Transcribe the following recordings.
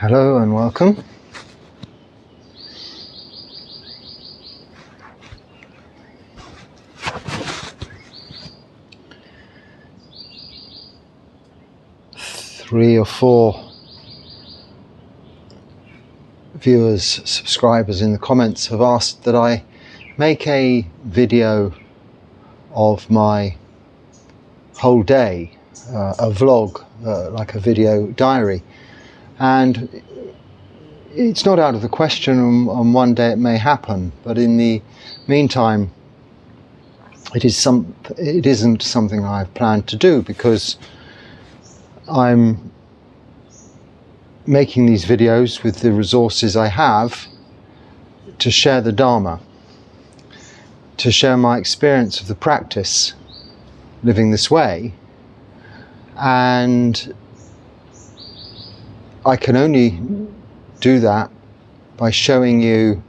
Hello and welcome. Three or four viewers, subscribers in the comments have asked that I make a video of my whole day, a vlog, like a video diary. And it's not out of the question, on one day it may happen, but in the meantime it isn't something I've planned to do, because I'm making these videos with the resources I have to share the Dharma, to share my experience of the practice living this way. And I can only do that by showing you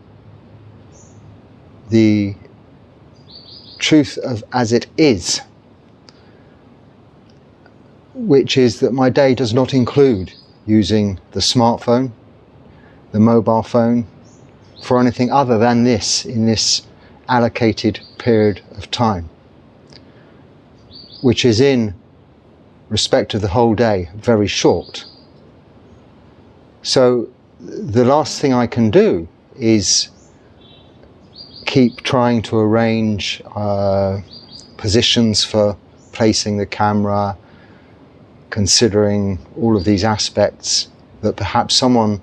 the truth of as it is, which is that my day does not include using the smartphone, the mobile phone, for anything other than this in this allocated period of time, which is, in respect of the whole day, very short. So the last thing I can do is keep trying to arrange positions for placing the camera, considering all of these aspects that perhaps someone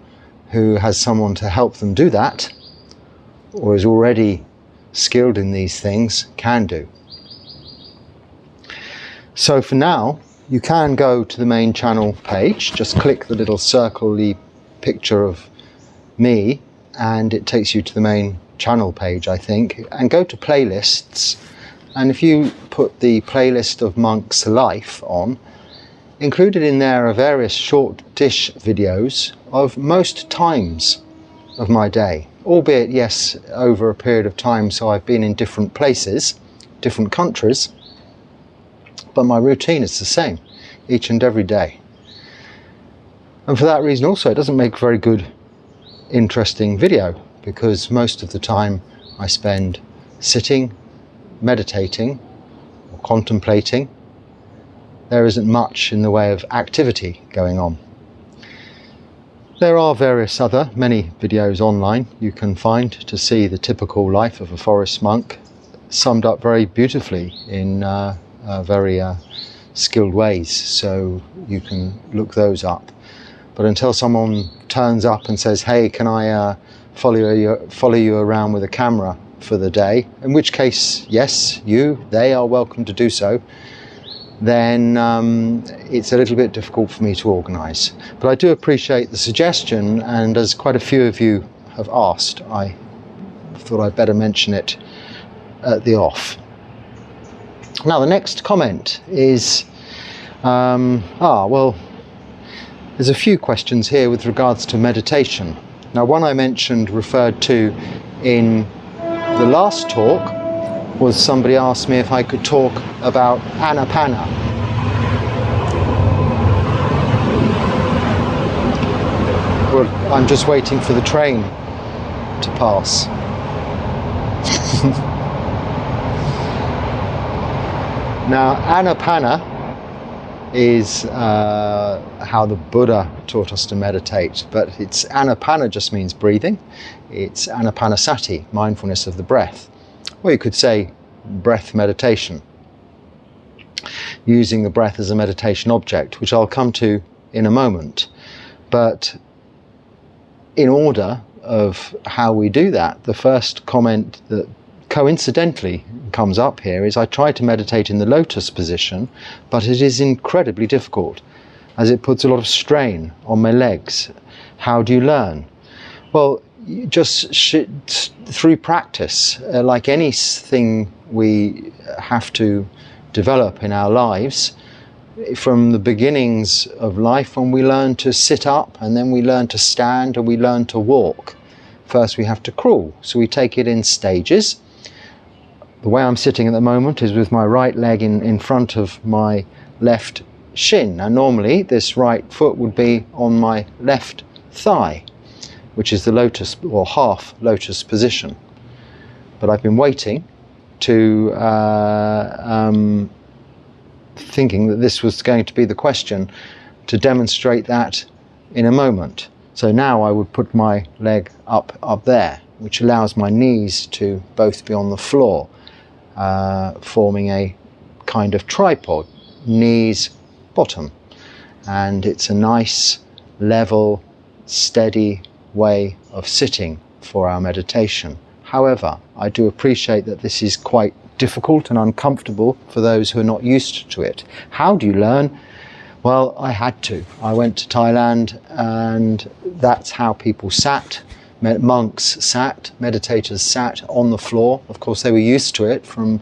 who has someone to help them do that, or is already skilled in these things, can do. So for now, you can go to the main channel page, just click the little circle-y picture of me and it takes you to the main channel page, I think, and go to playlists. And if you put the playlist of Monk's life on, included in there are various short-ish videos of most times of my day, albeit, yes, over a period of time, so I've been in different places, different countries, but my routine is the same each and every day. And for that reason also, it doesn't make very good, interesting video, because most of the time I spend sitting, meditating, or contemplating. There isn't much in the way of activity going on. There are many videos online you can find to see the typical life of a forest monk, summed up very beautifully in very skilled ways, so you can look those up. But until someone turns up and says, hey, can I follow you around with a camera for the day, in which case, yes, they are welcome to do so, then it's a little bit difficult for me to organise. But I do appreciate the suggestion, and as quite a few of you have asked, I thought I'd better mention it at the off. Now, the next comment is, well, there's a few questions here with regards to meditation. Now, one I referred to in the last talk, was somebody asked me if I could talk about Anapana. Well, I'm just waiting for the train to pass. Now, Anapana is how the Buddha taught us to meditate, but it's Anapana just means breathing. It's Anapanasati, mindfulness of the breath. Or you could say breath meditation, using the breath as a meditation object, which I'll come to in a moment. But in order of how we do that, the first comment that coincidentally comes up here is I try to meditate in the lotus position, but it is incredibly difficult as it puts a lot of strain on my legs. How do you learn? Well, just through practice, like anything we have to develop in our lives. From the beginnings of life, when we learn to sit up, and then we learn to stand, and we learn to walk. First we have to crawl, so we take it in stages. The way I'm sitting at the moment is with my right leg in front of my left shin, and normally this right foot would be on my left thigh, which is the lotus or half lotus position. But I've been waiting to thinking that this was going to be the question to demonstrate that in a moment. So now I would put my leg up there, which allows my knees to both be on the floor, forming a kind of tripod, knees bottom. And it's a nice, level, steady way of sitting for our meditation. However, I do appreciate that this is quite difficult and uncomfortable for those who are not used to it. How do you learn? Well, I had to. I went to Thailand, and that's how people sat. Monks sat, meditators sat on the floor. Of course, they were used to it from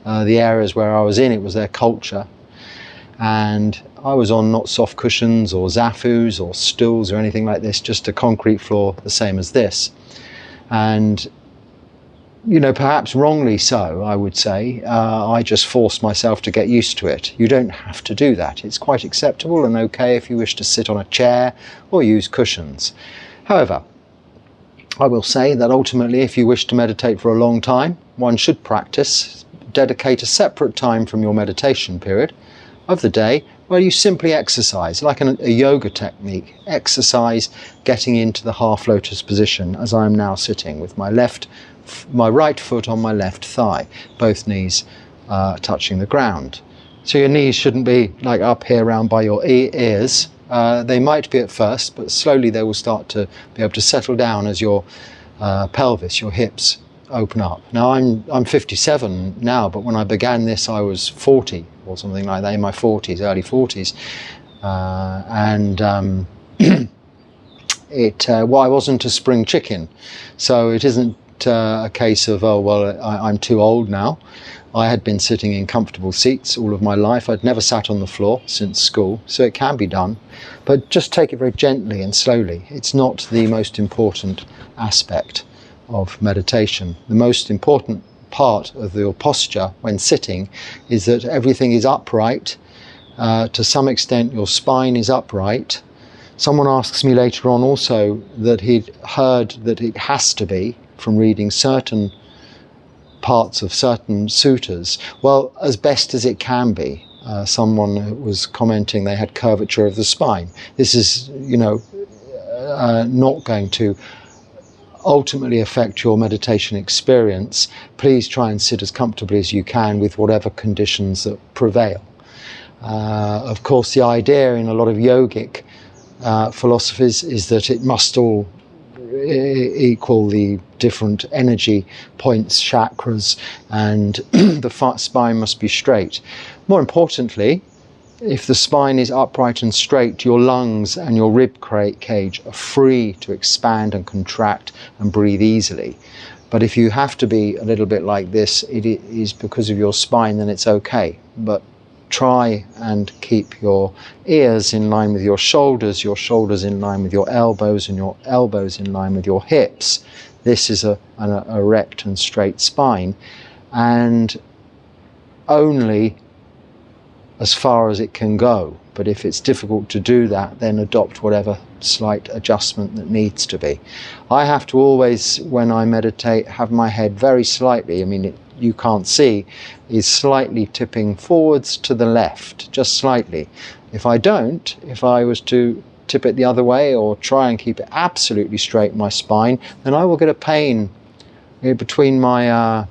the areas where I was in. It was their culture. And I was on not soft cushions or zafus or stools or anything like this, just a concrete floor the same as this. And you know, perhaps wrongly so, I would say, I just forced myself to get used to it. You don't have to do that. It's quite acceptable and okay if you wish to sit on a chair or use cushions. However, I will say that ultimately, if you wish to meditate for a long time, one should practice, dedicate a separate time from your meditation period of the day where you simply exercise, like a yoga technique. Exercise getting into the half lotus position, as I am now sitting with my right foot on my left thigh, both knees touching the ground. So your knees shouldn't be like up here round by your ears. They might be at first, but slowly they will start to be able to settle down as your pelvis, your hips open up. Now I'm 57 now, but when I began this I was 40 or something like that, in my 40s, early 40s. Well, I wasn't a spring chicken, so it isn't a case of, oh well, I'm too old now. I had been sitting in comfortable seats all of my life. I'd never sat on the floor since school, so it can be done, but just take it very gently and slowly. It's not the most important aspect of meditation. The most important part of your posture when sitting is that everything is upright. To some extent your spine is upright. Someone asks me later on also that he'd heard that it has to be from reading certain parts of certain suttas. Well, as best as it can be. Someone was commenting they had curvature of the spine. This is, you know, not going to ultimately affect your meditation experience. Please try and sit as comfortably as you can with whatever conditions that prevail. Of course, the idea in a lot of yogic philosophies is that it must all equal the different energy points, chakras, and the spine must be straight. More importantly, if the spine is upright and straight, your lungs and your rib cage are free to expand and contract and breathe easily. But if you have to be a little bit like this, it is because of your spine, then it's okay. But try and keep your ears in line with your shoulders in line with your elbows, and your elbows in line with your hips. This is an erect and straight spine, and only as far as it can go. But if it's difficult to do that, then adopt whatever slight adjustment that needs to be. I have to always, when I meditate, have my head very slightly, I mean, you can't see, is slightly tipping forwards to the left, just slightly. If I don't, if I was to tip it the other way or try and keep it absolutely straight in my spine, then I will get a pain between my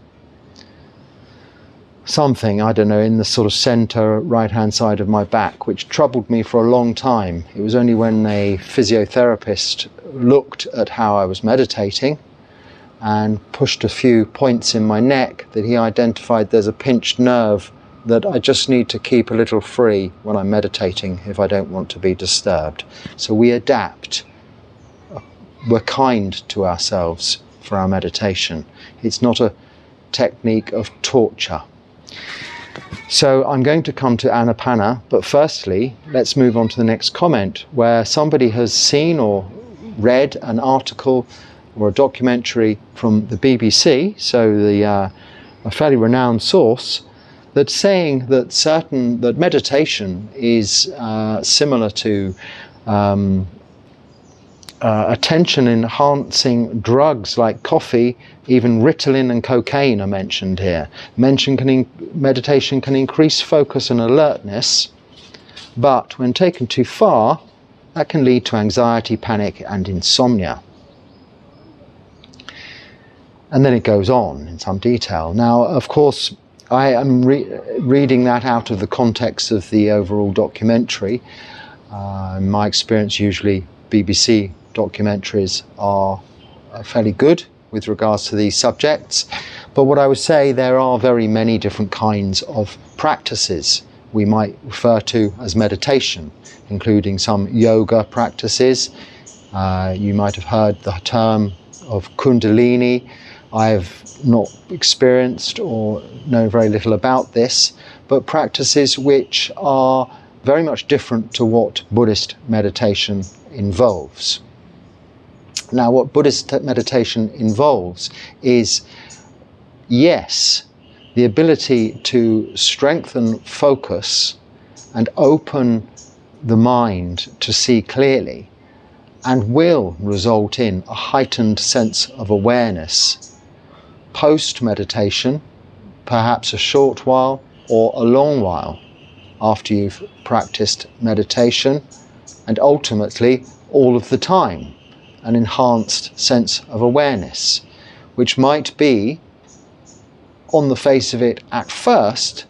something, I don't know, in the sort of center right hand side of my back, which troubled me for a long time. It was only when a physiotherapist looked at how I was meditating and pushed a few points in my neck that he identified there's a pinched nerve that I just need to keep a little free when I'm meditating if I don't want to be disturbed. So we adapt. We're kind to ourselves for our meditation. It's not a technique of torture. So I'm going to come to Anapana, but firstly, let's move on to the next comment, where somebody has seen or read an article or a documentary from the BBC, so a fairly renowned source, that's saying that meditation is similar to attention-enhancing drugs like coffee, even Ritalin and cocaine are mentioned here. Meditation can increase focus and alertness, but when taken too far, that can lead to anxiety, panic, and insomnia. And then it goes on in some detail. Now, of course, I am reading that out of the context of the overall documentary. In my experience, usually BBC documentaries are fairly good with regards to these subjects. But what I would say, there are very many different kinds of practices we might refer to as meditation, including some yoga practices. You might have heard the term of Kundalini. I've not experienced or know very little about this, but practices which are very much different to what Buddhist meditation involves. Now, what Buddhist meditation involves is, yes, the ability to strengthen focus and open the mind to see clearly, and will result in a heightened sense of awareness post-meditation, perhaps a short while or a long while after you've practiced meditation, and ultimately all of the time, an enhanced sense of awareness, which might be, on the face of it at first,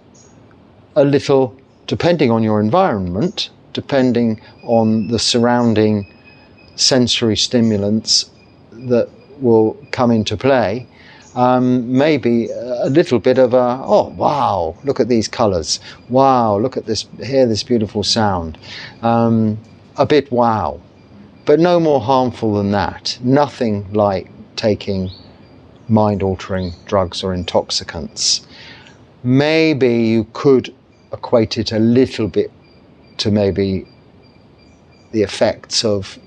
a little, depending on your environment, depending on the surrounding sensory stimulants that will come into play, maybe a little bit of a, oh wow, look at these colours, wow, look at this, hear this beautiful sound, a bit wow, but no more harmful than that. Nothing like taking mind-altering drugs or intoxicants. Maybe you could equate it a little bit to maybe the effects of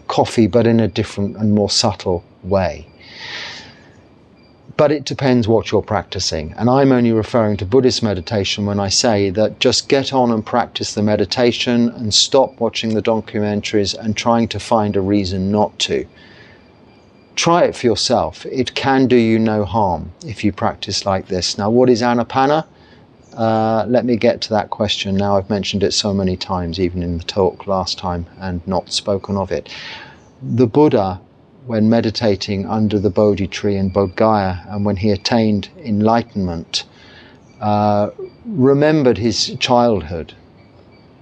coffee, but in a different and more subtle way. But it depends what you're practicing. And I'm only referring to Buddhist meditation when I say that just get on and practice the meditation and stop watching the documentaries and trying to find a reason not to. Try it for yourself. It can do you no harm if you practice like this. Now, what is Anapana? Let me get to that question now. I've mentioned it so many times, even in the talk last time, and not spoken of it. The Buddha, when meditating under the Bodhi tree in Bodh Gaya, and when he attained enlightenment, remembered his childhood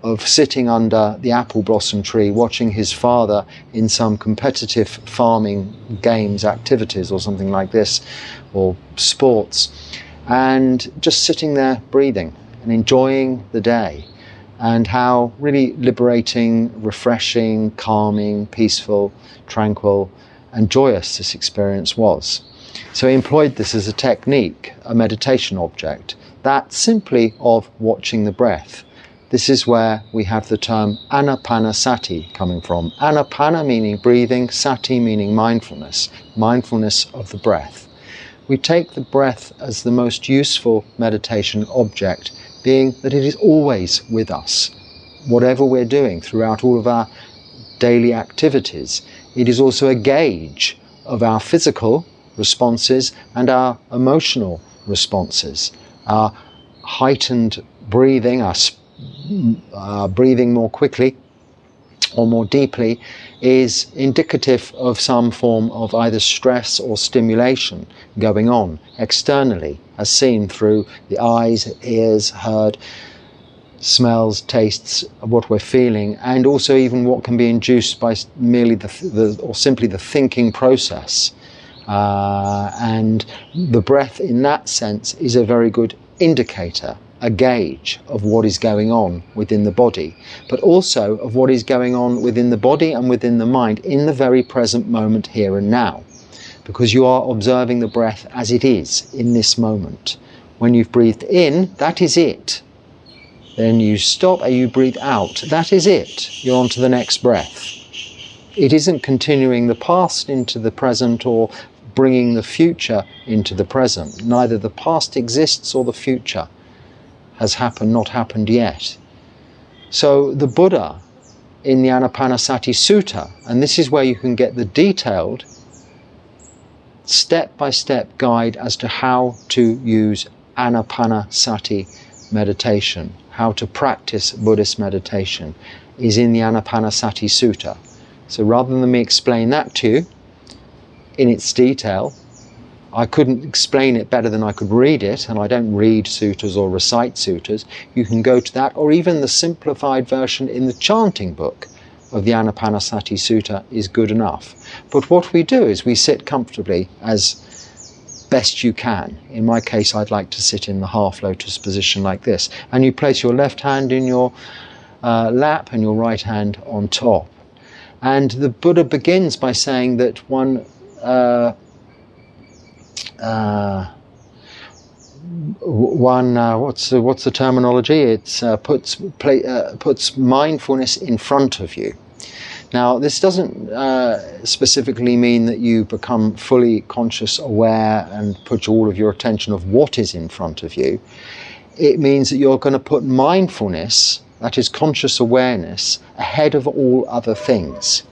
of sitting under the apple blossom tree, watching his father in some competitive farming games, activities or something like this, or sports, and just sitting there breathing and enjoying the day, and how really liberating, refreshing, calming, peaceful, tranquil, and joyous this experience was. So he employed this as a technique, a meditation object, that simply of watching the breath. This is where we have the term Anapan Sati coming from. Anapana meaning breathing, Sati meaning mindfulness, mindfulness of the breath. We take the breath as the most useful meditation object, being that it is always with us. Whatever we're doing throughout all of our daily activities, it is also a gauge of our physical responses and our emotional responses. Our heightened breathing, our breathing more quickly or more deeply, is indicative of some form of either stress or stimulation going on externally, as seen through the eyes, ears, heard, smells, tastes, what we're feeling, and also even what can be induced by merely or simply the thinking process. And the breath in that sense is a very good indicator, a gauge of what is going on within the body, but also of what is going on within the body and within the mind in the very present moment, here and now, because you are observing the breath as it is in this moment. When you've breathed in, that is it. Then you stop and you breathe out. That is it. You're on to the next breath. It isn't continuing the past into the present or bringing the future into the present. Neither the past exists or the future has happened, not happened yet. So the Buddha in the Anapan Sati Sutta, and this is where you can get the detailed step-by-step guide as to how to use Anapan Sati meditation, how to practice Buddhist meditation, is in the Anapan Sati Sutta. So rather than me explain that to you in its detail, I couldn't explain it better than I could read it, and I don't read sutras or recite sutras. You can go to that, or even the simplified version in the chanting book of the Anapan Sati Sutta is good enough. But what we do is we sit comfortably as best you can. In my case, I'd like to sit in the half lotus position like this, and you place your left hand in your lap and your right hand on top. And the Buddha begins by saying that what's the terminology? It puts mindfulness in front of you. Now, this doesn't specifically mean that you become fully conscious, aware, and put all of your attention of what is in front of you. It means that you're going to put mindfulness, that is conscious awareness, ahead of all other things.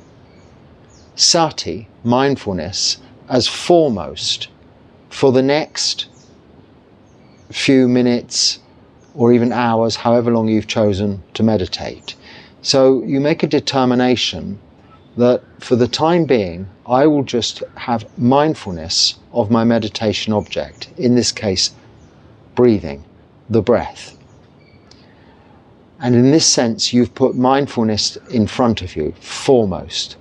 Sati, mindfulness, as foremost for the next few minutes or even hours, however long you've chosen to meditate. So you make a determination that for the time being, I will just have mindfulness of my meditation object, in this case, breathing, the breath. And in this sense, you've put mindfulness in front of you, foremost,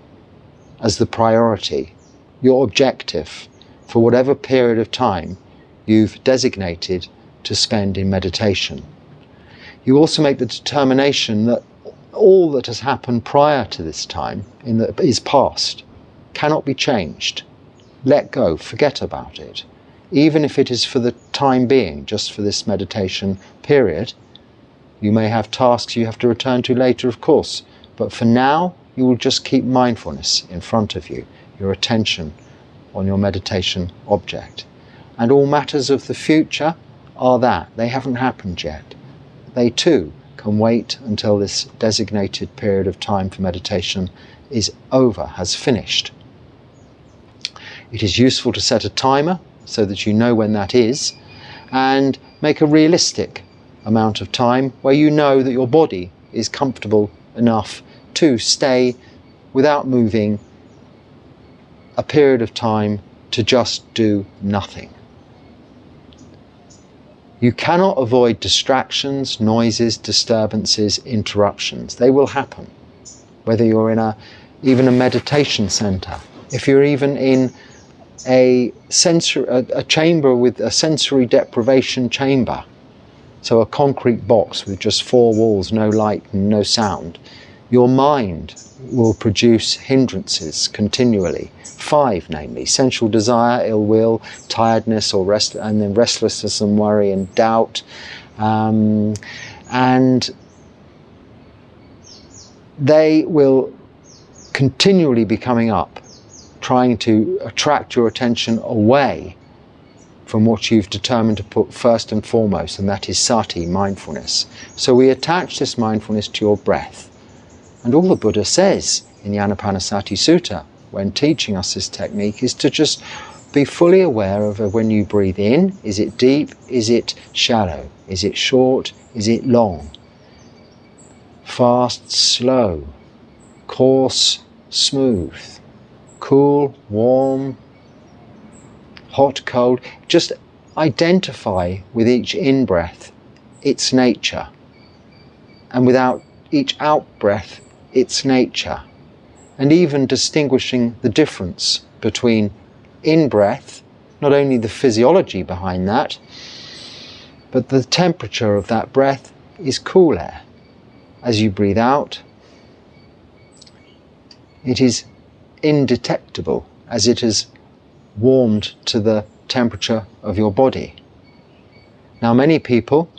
as the priority, your objective for whatever period of time you've designated to spend in meditation. You also make the determination that all that has happened prior to this time is past, cannot be changed. Let go, forget about it. Even if it is for the time being, just for this meditation period. You may have tasks you have to return to later, of course, but for now, you will just keep mindfulness in front of you, your attention on your meditation object. And all matters of the future are that. They haven't happened yet. They too can wait until this designated period of time for meditation is over, has finished. It is useful to set a timer so that you know when that is, and make a realistic amount of time where you know that your body is comfortable enough to stay without moving a period of time to just do nothing. You cannot avoid distractions, noises, disturbances, interruptions. They will happen. Whether you're in even a meditation center, if you're even in a chamber with a sensory deprivation chamber, so a concrete box with just four walls, no light and no sound, your mind will produce hindrances continually. 5, namely, sensual desire, ill will, tiredness or rest, and then restlessness and worry and doubt. And they will continually be coming up, trying to attract your attention away from what you've determined to put first and foremost, and that is sati, mindfulness. So we attach this mindfulness to your breath. And all the Buddha says in the Anapan Sati Sutta, when teaching us this technique, is to just be fully aware of when you breathe in. Is it deep? Is it shallow? Is it short? Is it long? Fast, slow, coarse, smooth, cool, warm, hot, cold. Just identify with each in-breath its nature, and without each out-breath its nature, and even distinguishing the difference between in-breath, not only the physiology behind that, but the temperature of that breath is cool air. As you breathe out, it is indetectable, as it is warmed to the temperature of your body. Now, many people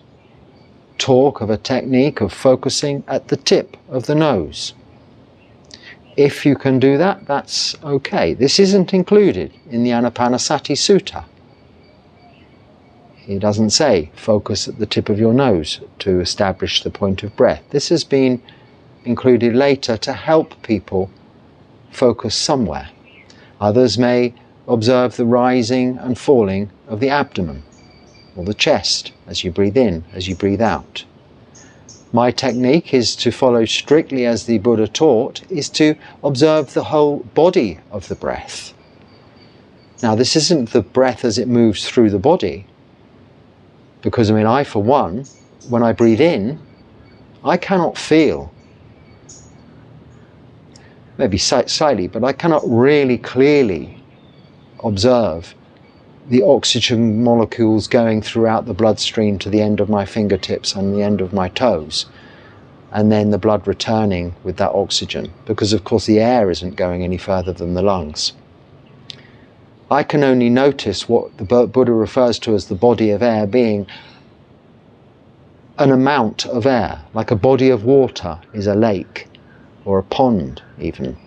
talk of a technique of focusing at the tip of the nose. If you can do that, that's okay. This isn't included in the Anapan Sati Sutta. He doesn't say focus at the tip of your nose to establish the point of breath. This has been included later to help people focus somewhere. Others may observe the rising and falling of the abdomen or the chest as you breathe in, as you breathe out. My technique is to follow strictly as the Buddha taught, is to observe the whole body of the breath. Now, this isn't the breath as it moves through the body, because I, for one, when I breathe in, I cannot feel, maybe slightly, but I cannot really clearly observe the oxygen molecules going throughout the bloodstream to the end of my fingertips and the end of my toes, and then the blood returning with that oxygen, because of course the air isn't going any further than the lungs. I can only notice what the Buddha refers to as the body of air being an amount of air, like a body of water is a lake or a pond even.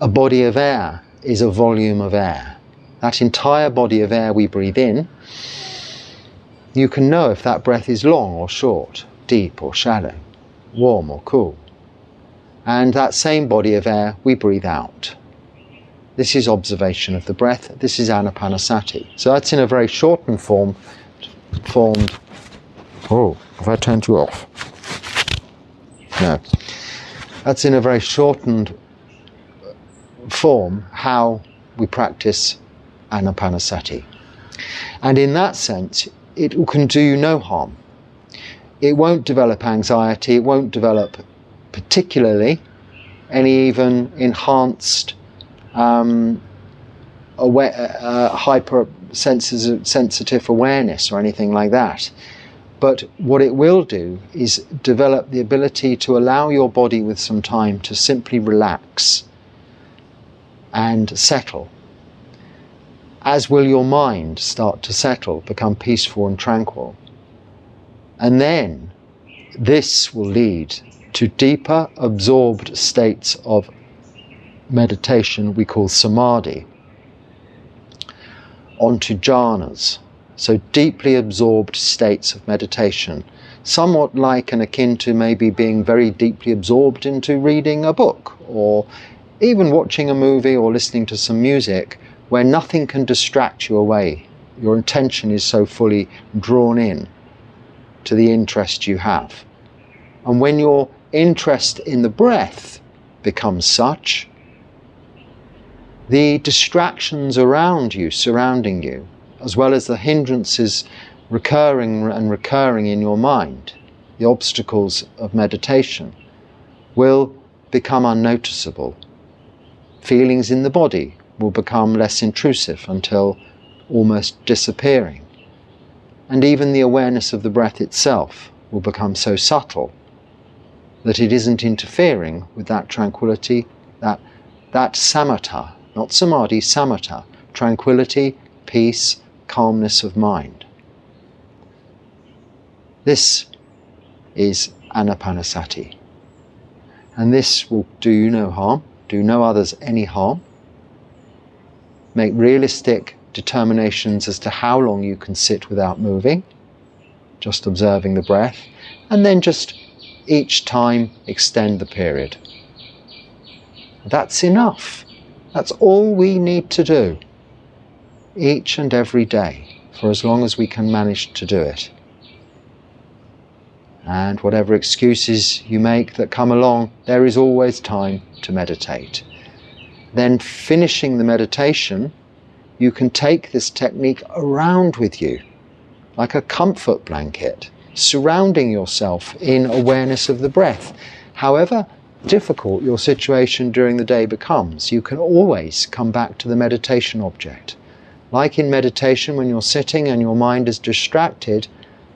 A body of air is a volume of air. That entire body of air we breathe in, you can know if that breath is long or short, deep or shallow, warm or cool. And that same body of air we breathe out. This is observation of the breath. This is Anapan Sati. So that's in a very shortened formed. Oh, have I turned you off? No. That's in a very shortened form how we practice Anapan Sati. And in that sense, it can do you no harm. It won't develop anxiety. It won't develop particularly any even enhanced hypersensitive awareness or anything like that. But what it will do is develop the ability to allow your body with some time to simply relax and settle, as will your mind start to settle, become peaceful and tranquil. And then this will lead to deeper absorbed states of meditation we call samadhi, onto jhanas, so deeply absorbed states of meditation, somewhat like and akin to maybe being very deeply absorbed into reading a book or even watching a movie or listening to some music where nothing can distract you away. Your intention is so fully drawn in to the interest you have. And when your interest in the breath becomes such, the distractions around you, surrounding you, as well as the hindrances recurring in your mind, the obstacles of meditation, will become unnoticeable. Feelings in the body will become less intrusive until almost disappearing. And even the awareness of the breath itself will become so subtle that it isn't interfering with that tranquility, that samatha, not samadhi, samatha, tranquility, peace, calmness of mind. This is Anapan Sati. And this will do you no harm, do no others any harm. Make realistic determinations as to how long you can sit without moving, just observing the breath, and then just each time extend the period. That's enough. That's all we need to do, each and every day, for as long as we can manage to do it. And whatever excuses you make that come along, there is always time to meditate. Then finishing the meditation, you can take this technique around with you, like a comfort blanket, surrounding yourself in awareness of the breath. However difficult your situation during the day becomes, you can always come back to the meditation object. Like in meditation, when you're sitting and your mind is distracted,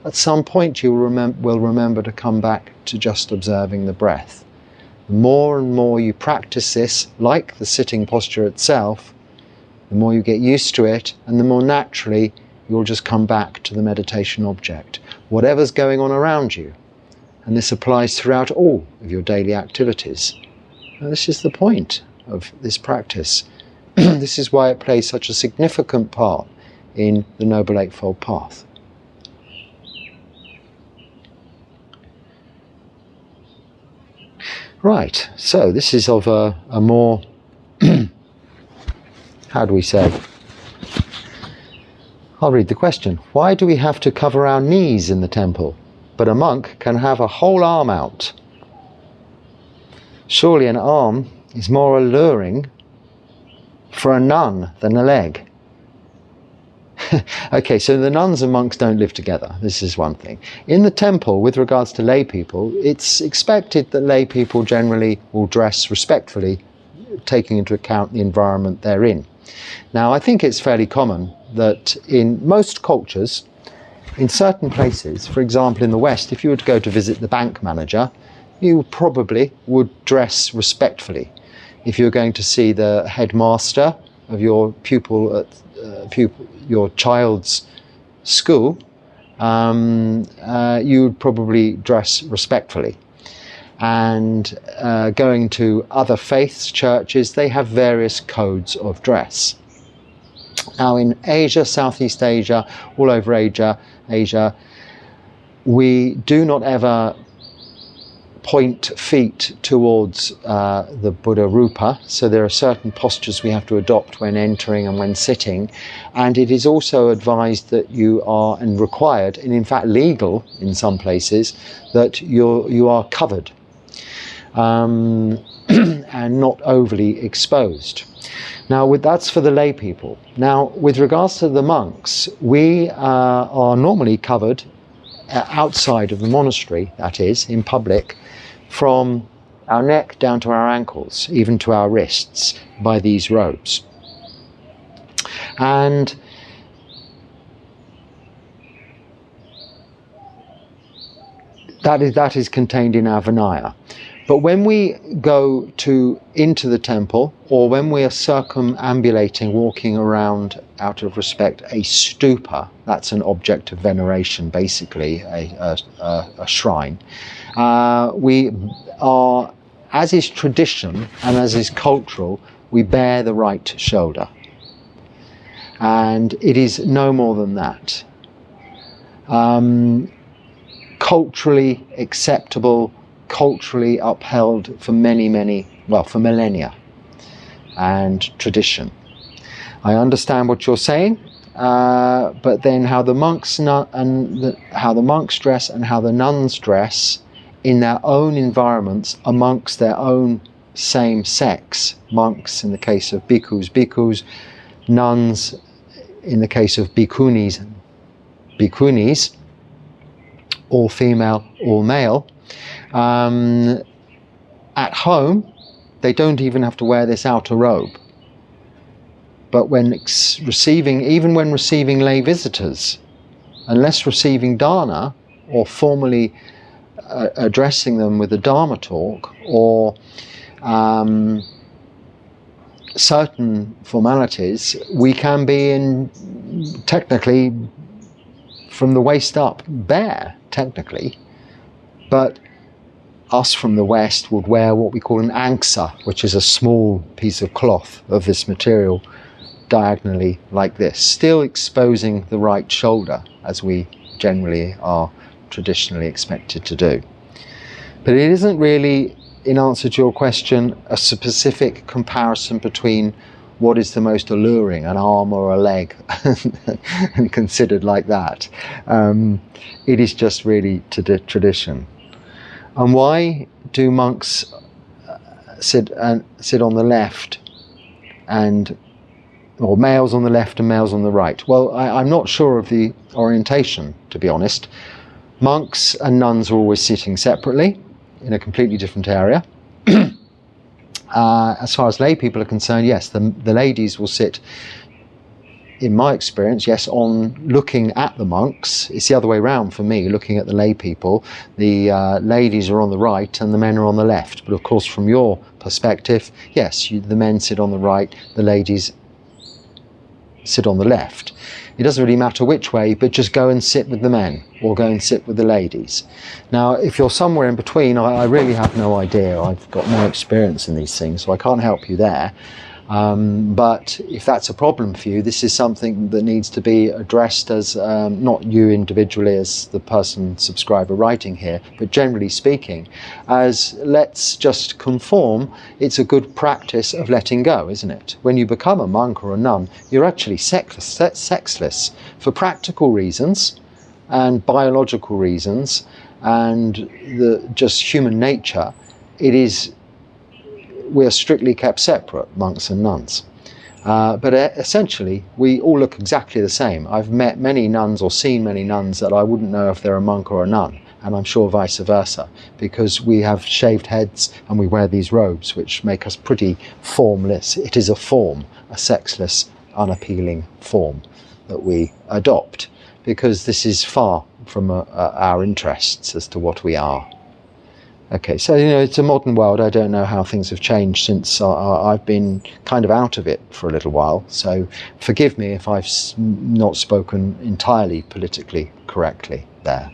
at some point you will remember to come back to just observing the breath. The more and more you practice this, like the sitting posture itself, the more you get used to it, and the more naturally you'll just come back to the meditation object, whatever's going on around you. And this applies throughout all of your daily activities. And this is the point of this practice. This is why it plays such a significant part in the Noble Eightfold Path. Right, so this is of a more, how do we say? I'll read the question. Why do we have to cover our knees in the temple, but a monk can have a whole arm out? Surely an arm is more alluring for a nun than a leg. Okay, so the nuns and monks don't live together. This is one thing. In the temple, with regards to lay people, it's expected that lay people generally will dress respectfully, taking into account the environment they're in. Now, I think it's fairly common that in most cultures, in certain places, for example in the West, if you were to go to visit the bank manager, you probably would dress respectfully. If you're going to see the headmaster of your pupil at your child's school, you would probably dress respectfully. And going to other faiths, churches, they have various codes of dress. Now in Asia, Southeast Asia, all over Asia, we do not ever point feet towards the Buddha Rupa, so there are certain postures we have to adopt when entering and when sitting, and it is also advised that you are, and required, and in fact legal in some places, that you are covered and not overly exposed. Now that's for the lay people. Now with regards to the monks, we are normally covered outside of the monastery, that is, in public, from our neck down to our ankles, even to our wrists, by these robes. And that is contained in our Vinaya. But when we go into the temple, or when we are circumambulating, walking around out of respect, a stupa, that's an object of veneration, basically, a shrine, we are, as is tradition and as is cultural, we bare the right shoulder. And it is no more than that. Culturally acceptable, culturally upheld for for millennia, and tradition. I understand what you're saying, but then how the monks dress and how the nuns dress in their own environments amongst their own same sex, monks in the case of bhikkhus, nuns in the case of bhikkhunis, all female, all male. At home, they don't even have to wear this outer robe. But when even when receiving lay visitors, unless receiving dana or formally addressing them with a dharma talk, or certain formalities, we can be technically from the waist up bare, technically. But us from the West would wear what we call an angsa, which is a small piece of cloth of this material, diagonally like this, still exposing the right shoulder, as we generally are traditionally expected to do. But it isn't really, in answer to your question, a specific comparison between what is the most alluring, an arm or a leg, and considered like that. It is just really tradition. And why do monks sit on the left, or males on the left and males on the right? Well, I'm not sure of the orientation, to be honest. Monks and nuns are always sitting separately in a completely different area. As far as lay people are concerned, yes, the ladies will sit, in my experience, yes, on looking at the monks. It's the other way around for me, looking at the lay people. The ladies are on the right and the men are on the left. But of course, from your perspective, yes, the men sit on the right, the ladies sit on the left. It doesn't really matter which way, but just go and sit with the men or go and sit with the ladies. Now, if you're somewhere in between, I really have no idea. I've got no experience in these things, so I can't help you there. But if that's a problem for you, this is something that needs to be addressed as, not you individually as the person, subscriber writing here, but generally speaking, as let's just conform. It's a good practice of letting go, isn't it? When you become a monk or a nun, you're actually sexless for practical reasons and biological reasons and just human nature. We are strictly kept separate, monks and nuns. But essentially, we all look exactly the same. I've met many nuns or seen many nuns that I wouldn't know if they're a monk or a nun, and I'm sure vice versa, because we have shaved heads and we wear these robes which make us pretty formless. It is a form, a sexless, unappealing form that we adopt, because this is far from our interests as to what we are. Okay, so it's a modern world. I don't know how things have changed since I've been kind of out of it for a little while. So forgive me if I've not spoken entirely politically correctly there.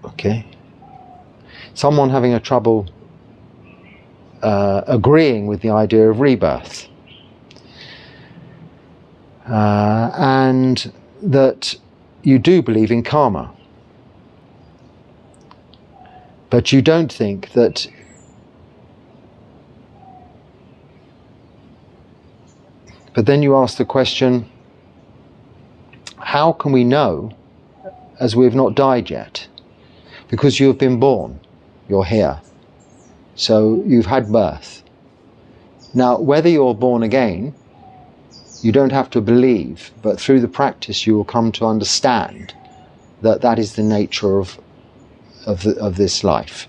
Okay. Someone having a trouble agreeing with the idea of rebirth. And that you do believe in karma, but you don't think that but then you ask the question, how can we know as we have not died yet? Because you have been born, you're here, so you've had birth. Now, whether you're born again, you don't have to believe, but through the practice you will come to understand that that is the nature of this life.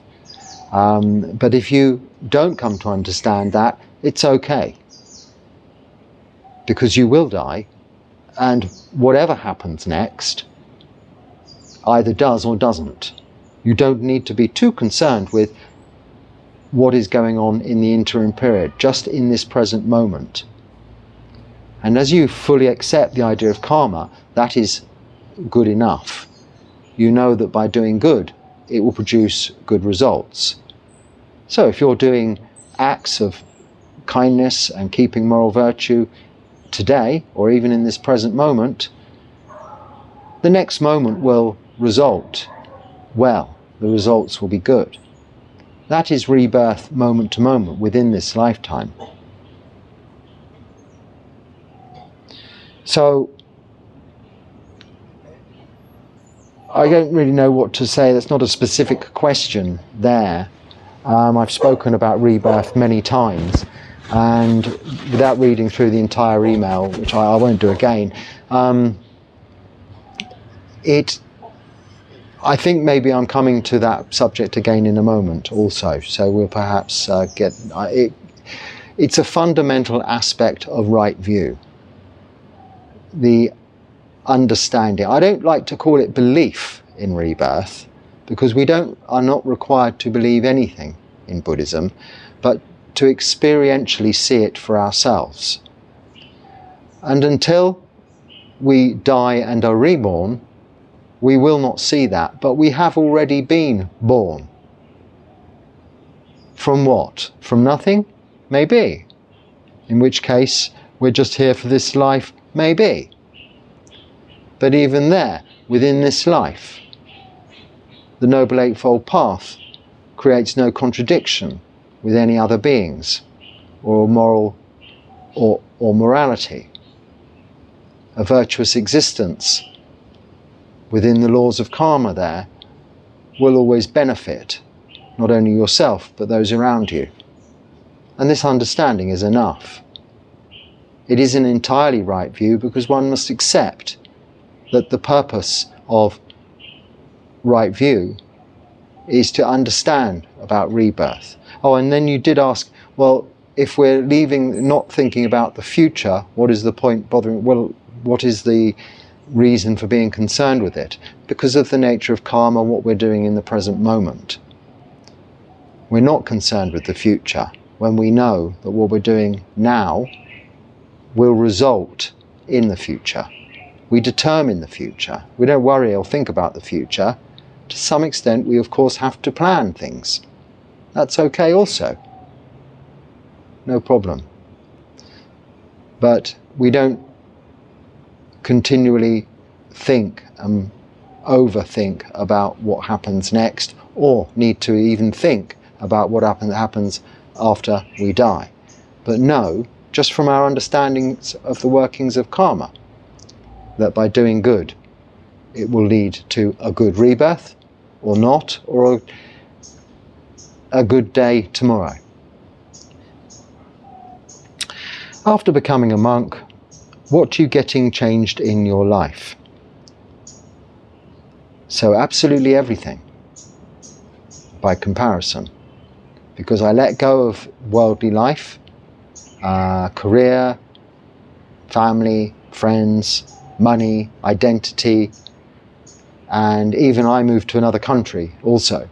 But if you don't come to understand that, it's okay, because you will die, and whatever happens next either does or doesn't. You don't need to be too concerned with what is going on in the interim period, just in this present moment. And as you fully accept the idea of karma, that is good enough. You know that by doing good, it will produce good results. So if you're doing acts of kindness and keeping moral virtue today, or even in this present moment, the next moment will result well. The results will be good. That is rebirth moment to moment within this lifetime. So, I don't really know what to say. That's not a specific question there. I've spoken about rebirth many times, and without reading through the entire email, which I won't do again, I think maybe I'm coming to that subject again in a moment also, so we'll perhaps it's a fundamental aspect of right view. The understanding. I don't like to call it belief in rebirth, because we are not required to believe anything in Buddhism, but to experientially see it for ourselves. And until we die and are reborn, we will not see that, but we have already been born. From what? From nothing? Maybe. In which case, we're just here for this life? Maybe. But even there, within this life, the Noble Eightfold Path creates no contradiction with any other beings, or moral or morality. A virtuous existence within the laws of karma there will always benefit not only yourself but those around you. And this understanding is enough. It is an entirely right view, because one must accept that the purpose of right view is to understand about rebirth. Oh, and then you did ask, well, if we're not thinking about the future, what is the point bothering? Well, what is the reason for being concerned with it? Because of the nature of karma, what we're doing in the present moment. We're not concerned with the future when we know that what we're doing now will result in the future. We determine the future. We don't worry or think about the future. to some extent we of course have to plan things. That's okay also. No problem. But we don't continually think and overthink about what happens next, or need to even think about what happens after we die. But know, just from our understandings of the workings of karma, that by doing good, it will lead to a good rebirth, or not, or a good day tomorrow. After becoming a monk, what are you getting changed in your life? So absolutely everything, by comparison. Because I let go of worldly life, career, family, friends, money, identity, and even I moved to another country also.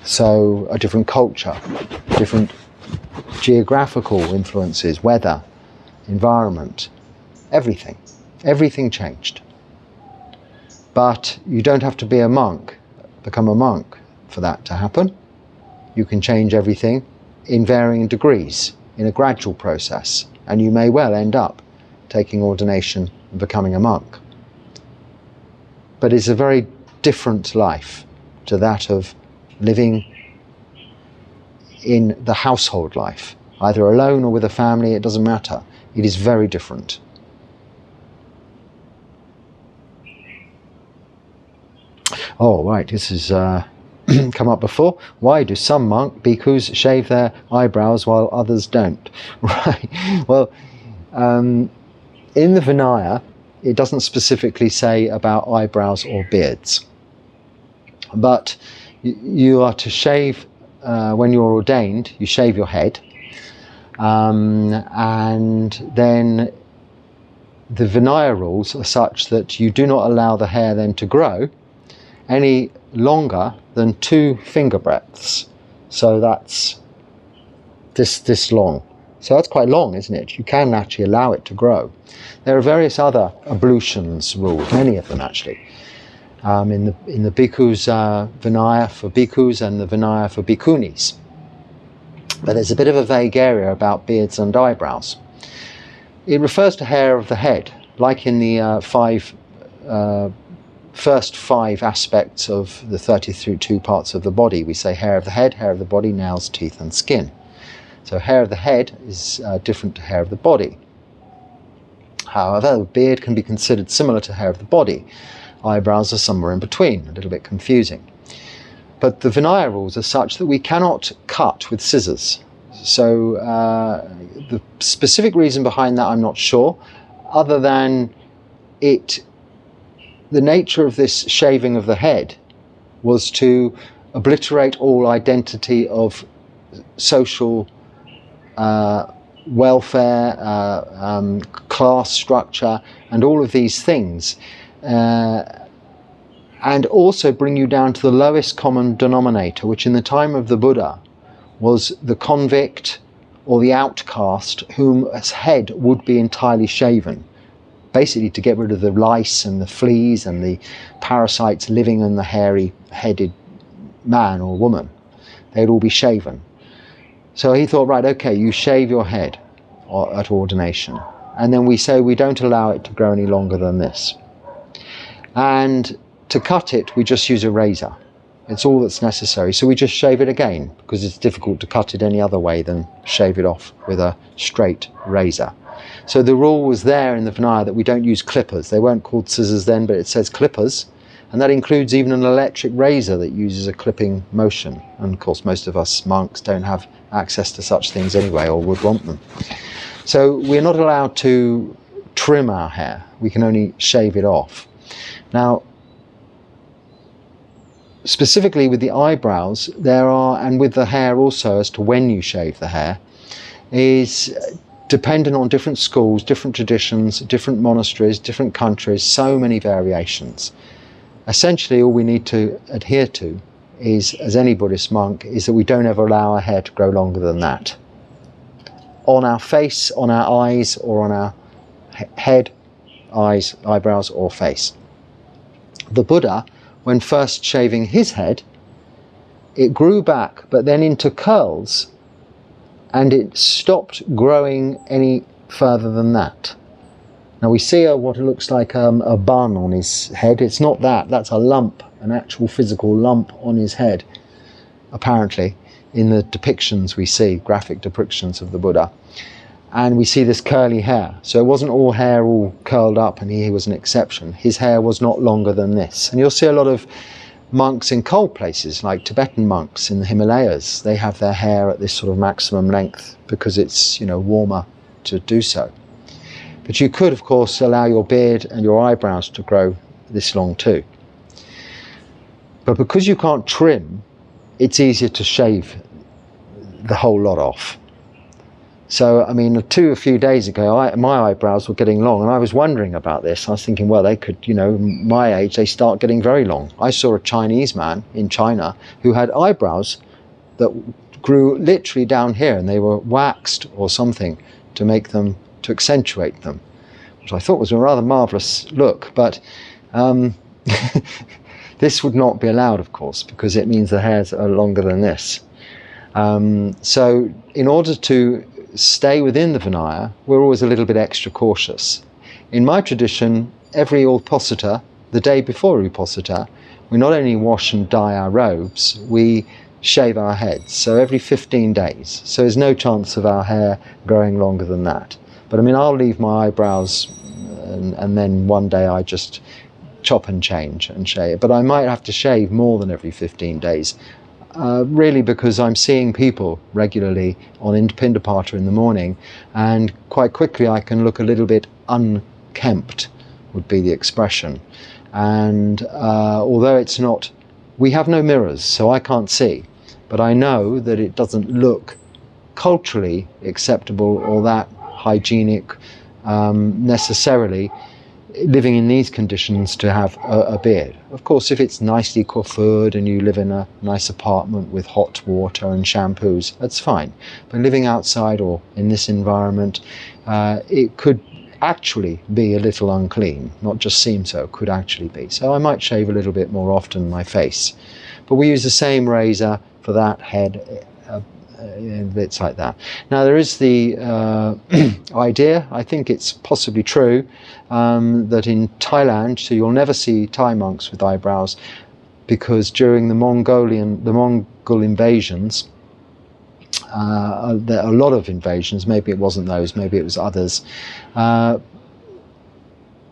So a different culture, different geographical influences, weather, environment, everything. Everything changed. But you don't have to be a monk, become a monk for that to happen. You can change everything in varying degrees, in a gradual process, and you may well end up taking ordination and becoming a monk. But it's a very different life to that of living in the household life, either alone or with a family, it doesn't matter. It is very different. Oh, right, this has come up before. Why do some bhikkhus shave their eyebrows while others don't? Right, well, in the Vinaya, it doesn't specifically say about eyebrows or beards. But you are to shave, when you're ordained, you shave your head. And then the Vinaya rules are such that you do not allow the hair then to grow any longer than 2 finger breadths. So that's this long. So that's quite long, isn't it? You can actually allow it to grow. There are various other ablutions rules, many of them actually. In the bhikkhus Vinaya for bhikkhus and the Vinaya for bhikkhunis. But there's a bit of a vague area about beards and eyebrows. It refers to hair of the head, like in the first 5 aspects of the 32 parts of the body. We say hair of the head, hair of the body, nails, teeth and skin. So hair of the head is different to hair of the body. However, the beard can be considered similar to hair of the body. Eyebrows are somewhere in between, a little bit confusing. But the Vinaya rules are such that we cannot cut with scissors. So the specific reason behind that I'm not sure, other than the nature of this shaving of the head was to obliterate all identity of social welfare, class structure, and all of these things. And also bring you down to the lowest common denominator, which in the time of the Buddha was the convict or the outcast whose head would be entirely shaven, basically to get rid of the lice and the fleas and the parasites living in the hairy-headed man or woman. They'd all be shaven. So he thought, right, okay, you shave your head at ordination. And then we say we don't allow it to grow any longer than this. And to cut it, we just use a razor. It's all that's necessary. So we just shave it again, because it's difficult to cut it any other way than shave it off with a straight razor. So the rule was there in the Vinaya that we don't use clippers. They weren't called scissors then, but it says clippers. And that includes even an electric razor that uses a clipping motion. And of course, most of us monks don't have access to such things anyway, or would want them. So we're not allowed to trim our hair. We can only shave it off. Now, specifically with the eyebrows, there are, and with the hair also, as to when you shave the hair, is dependent on different schools, different traditions, different monasteries, different countries, so many variations. Essentially, all we need to adhere to is, as any Buddhist monk, is that we don't ever allow our hair to grow longer than that. On our face, on our eyes, or on our head, eyes, eyebrows, or face. The Buddha when first shaving his head, it grew back but then into curls, and it stopped growing any further than that. Now we see what looks like a bun on his head. It's not that, that's a lump, an actual physical lump on his head, apparently, in the depictions we see, graphic depictions of the Buddha. And we see this curly hair. So it wasn't all hair all curled up and he was an exception. His hair was not longer than this. And you'll see a lot of monks in cold places, like Tibetan monks in the Himalayas. They have their hair at this sort of maximum length because it's, you know, warmer to do so. But you could, of course, allow your beard and your eyebrows to grow this long too. But because you can't trim, it's easier to shave the whole lot off. So, I mean, a few days ago, my eyebrows were getting long, and I was wondering about this. I was thinking, well, they could, you know, my age, they start getting very long. I saw a Chinese man in China who had eyebrows that grew literally down here, and they were waxed or something to make them, to accentuate them, which I thought was a rather marvellous look. But this would not be allowed, of course, because it means the hairs are longer than this. So in order to stay within the Vinaya, we're always a little bit extra cautious. In my tradition, every Uposatha, the day before Uposatha, we not only wash and dye our robes, we shave our heads. So every 15 days. So there's no chance of our hair growing longer than that. But I mean, I'll leave my eyebrows and then one day I just chop and change and shave. But I might have to shave more than every 15 days. Really because I'm seeing people regularly on Pindapata in the morning, and quite quickly I can look a little bit unkempt, would be the expression. And although it's not, we have no mirrors, so I can't see, but I know that it doesn't look culturally acceptable or that hygienic necessarily, living in these conditions, to have a beard. Of course, if it's nicely coiffured and you live in a nice apartment with hot water and shampoos, that's fine. But living outside or in this environment, it could actually be a little unclean, not just seem so, could actually be. So I might shave a little bit more often my face. But we use the same razor for that head, bits like that. Now there is the idea, I think it's possibly true, that in Thailand, so you'll never see Thai monks with eyebrows, because during the Mongol invasions, there are a lot of invasions, maybe it wasn't those, maybe it was others,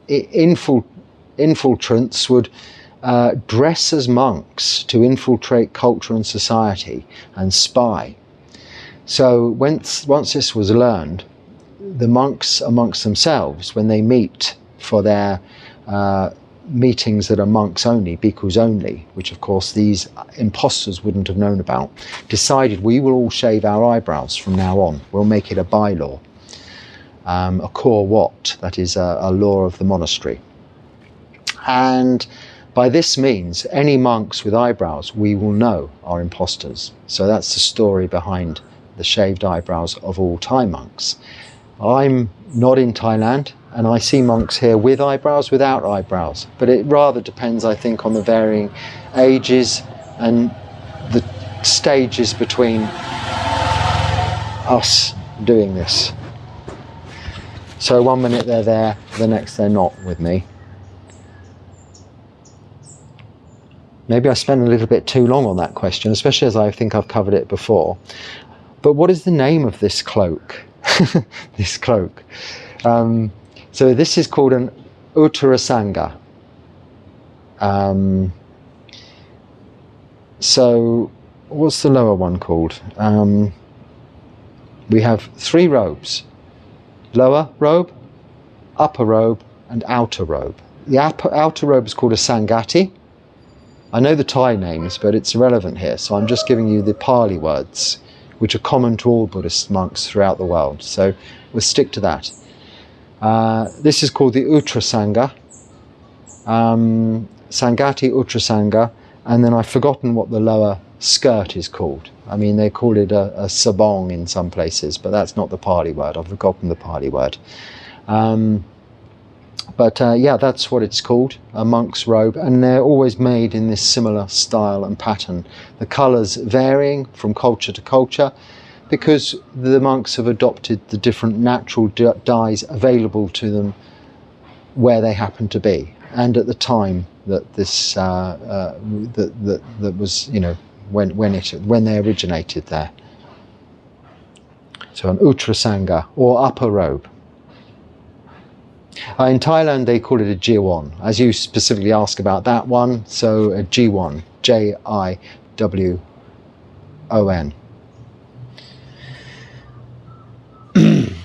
infiltrants would dress as monks to infiltrate culture and society and spy. So once this was learned, the monks amongst themselves, when they meet for their meetings that are monks only, bhikkhus only, which of course these imposters wouldn't have known about, decided we will all shave our eyebrows from now on. We'll make it a bylaw, a core wat, that is a law of the monastery. And by this means, any monks with eyebrows we will know are imposters. So that's the story behind the shaved eyebrows of all Thai monks. I'm not in Thailand, and I see monks here with eyebrows, without eyebrows, but it rather depends, I think, on the varying ages and the stages between us doing this. So one minute they're there, the next they're not with me. Maybe I spent a little bit too long on that question, especially as I think I've covered it before. But what is the name of this cloak? This cloak. So this is called an Uttarasanga. So what's the lower one called? We have 3 robes. Lower robe, upper robe, and outer robe. The outer robe is called a Sangati. I know the Thai names, but it's irrelevant here, so I'm just giving you the Pali words, which are common to all Buddhist monks throughout the world. So we'll stick to that. This is called the Uttarasanga, Sangati Uttarasanga, and then I've forgotten what the lower skirt is called. I mean, they call it a sabong in some places, but that's not the Pali word. I've forgotten the Pali word. But yeah, that's what it's called, a monk's robe, and they're always made in this similar style and pattern. The colours varying from culture to culture, because the monks have adopted the different natural dyes available to them where they happen to be, and at the time that this that was, you know, when they originated there. So an Uttarasanga, or upper robe. In Thailand they call it a jiwon, as you specifically ask about that one. So a jiwon, J-I-W-O-N.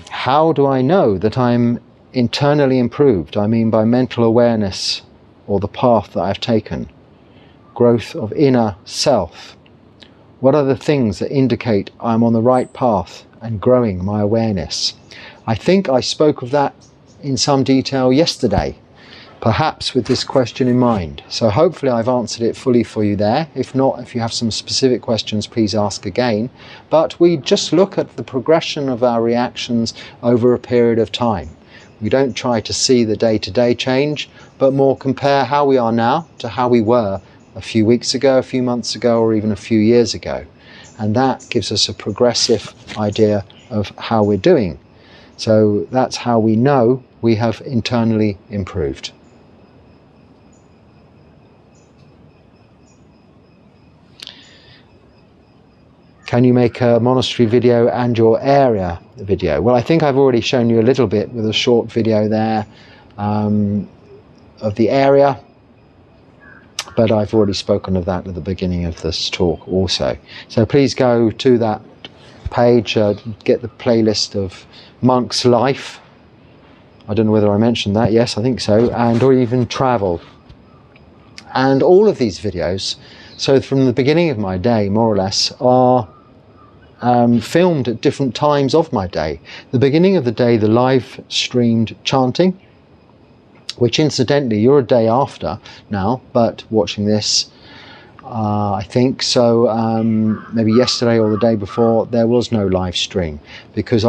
How do I know that I'm internally improved? I mean by mental awareness, or the path that I've taken. Growth of inner self. What are the things that indicate I'm on the right path and growing my awareness? I think I spoke of that in some detail yesterday, perhaps with this question in mind. So hopefully I've answered it fully for you there. If not, if you have some specific questions, please ask again. But we just look at the progression of our reactions over a period of time. We don't try to see the day-to-day change, but more compare how we are now to how we were a few weeks ago, a few months ago, or even a few years ago. And that gives us a progressive idea of how we're doing. So that's how we know we have internally improved. Can you make a monastery video and your area video? Well, I think I've already shown you a little bit with a short video there of the area, but I've already spoken of that at the beginning of this talk also. So please go to that page, get the playlist of Monk's Life. I don't know whether I mentioned that. Yes, I think so. And or even travel. And all of these videos, so from the beginning of my day, more or less, are filmed at different times of my day. The beginning of the day, the live streamed chanting, which incidentally you're a day after now, but watching this, I think so, maybe yesterday or the day before, there was no live stream because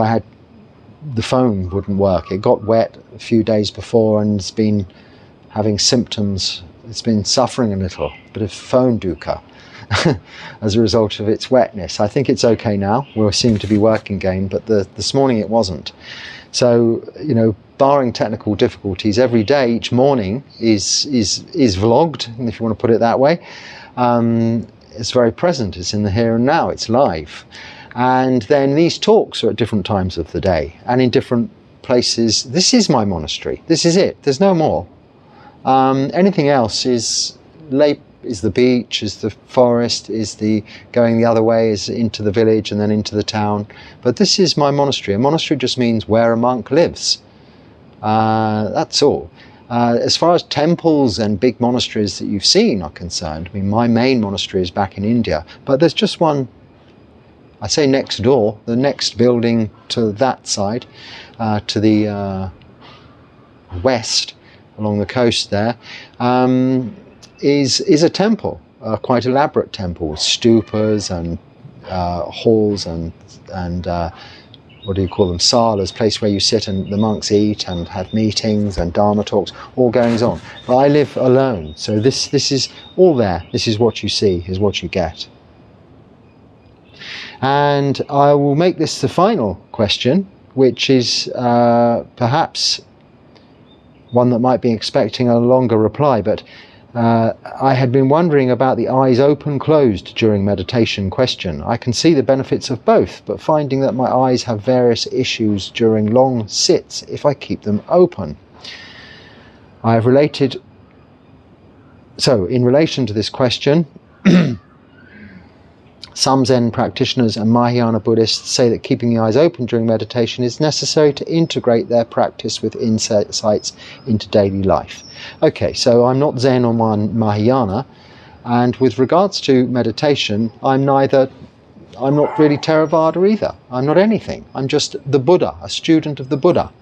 the phone wouldn't work. It got wet a few days before and it's been having symptoms. It's been suffering a little, bit of phone dukkha as a result of its wetness. I think it's okay now. We seem to be working again, but this morning it wasn't. So, you know, barring technical difficulties, every day, each morning is vlogged, if you want to put it that way. It's very present. It's in the here and now. It's live. And then these talks are at different times of the day and in different places. This is my monastery. This is it. There's no more. Anything else is the beach, is the forest, is the going the other way, is into the village and then into the town. But this is my monastery. A monastery just means where a monk lives. That's all. As far as temples and big monasteries that you've seen are concerned, I mean, my main monastery is back in India, but there's just one, I say next door, the next building to that side, to the west, along the coast there, is a temple, quite elaborate temple, with stupas and halls and what do you call them, salas, place where you sit and the monks eat and have meetings and dharma talks, all goings on. But I live alone, so this is all there. This is what you see, is what you get. And I will make this the final question, which is perhaps one that might be expecting a longer reply, but I had been wondering about the eyes open closed during meditation question. I can see the benefits of both, but finding that my eyes have various issues during long sits if I keep them open. I have related, so in relation to this question, some Zen practitioners and Mahayana Buddhists say that keeping the eyes open during meditation is necessary to integrate their practice with insights into daily life. Okay, so I'm not Zen or Mahayana, and with regards to meditation, I'm not really Theravada either. I'm not anything. I'm just the Buddha, a student of the Buddha.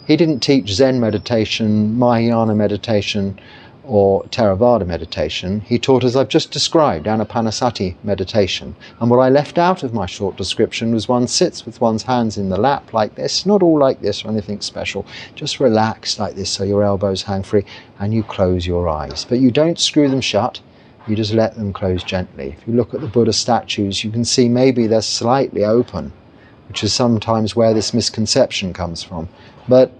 He didn't teach Zen meditation, Mahayana meditation, or Theravada meditation, he taught as I've just described, Anapan Sati meditation. And what I left out of my short description was one sits with one's hands in the lap like this, not all like this or anything special, just relaxed like this so your elbows hang free, and you close your eyes. But you don't screw them shut, you just let them close gently. If you look at the Buddha statues, you can see maybe they're slightly open, which is sometimes where this misconception comes from. But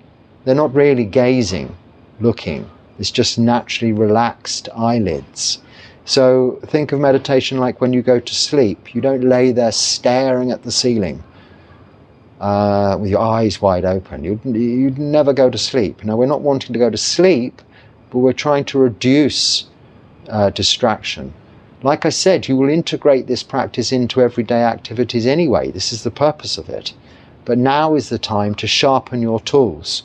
they're not really gazing, looking. It's just naturally relaxed eyelids. So think of meditation like when you go to sleep. You don't lay there staring at the ceiling with your eyes wide open. You'd never go to sleep. Now, we're not wanting to go to sleep, but we're trying to reduce distraction. Like I said, you will integrate this practice into everyday activities anyway. This is the purpose of it. But now is the time to sharpen your tools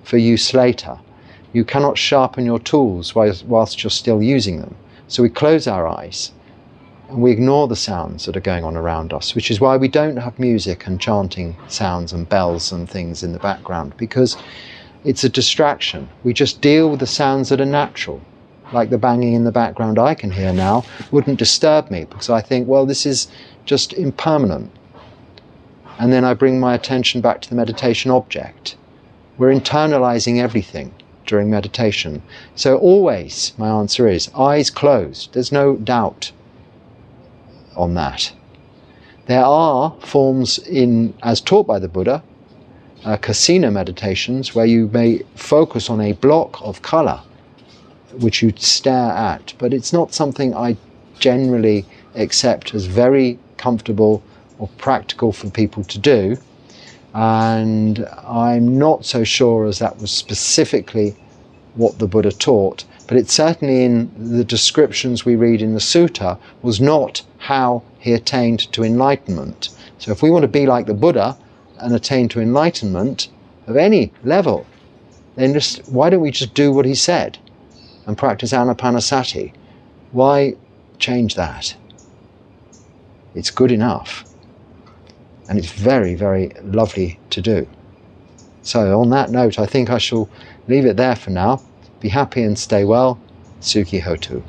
for use later. You cannot sharpen your tools whilst you're still using them. So we close our eyes and we ignore the sounds that are going on around us, which is why we don't have music and chanting sounds and bells and things in the background, because it's a distraction. We just deal with the sounds that are natural. Like the banging in the background I can hear now wouldn't disturb me, because I think, well, this is just impermanent. And then I bring my attention back to the meditation object. We're internalizing everything during meditation. So always, my answer is, eyes closed. There's no doubt on that. There are forms as taught by the Buddha, kasina meditations, where you may focus on a block of colour, which you stare at, but it's not something I generally accept as very comfortable or practical for people to do. And I'm not so sure as that was specifically what the Buddha taught, but it certainly in the descriptions we read in the sutta was not how he attained to enlightenment. So if we want to be like the Buddha and attain to enlightenment of any level, then why don't we just do what he said and practice Anapan Sati? Why change that? It's good enough. And it's very, very lovely to do. So on that note, I think I shall leave it there for now. Be happy and stay well. Sukhi Hotu.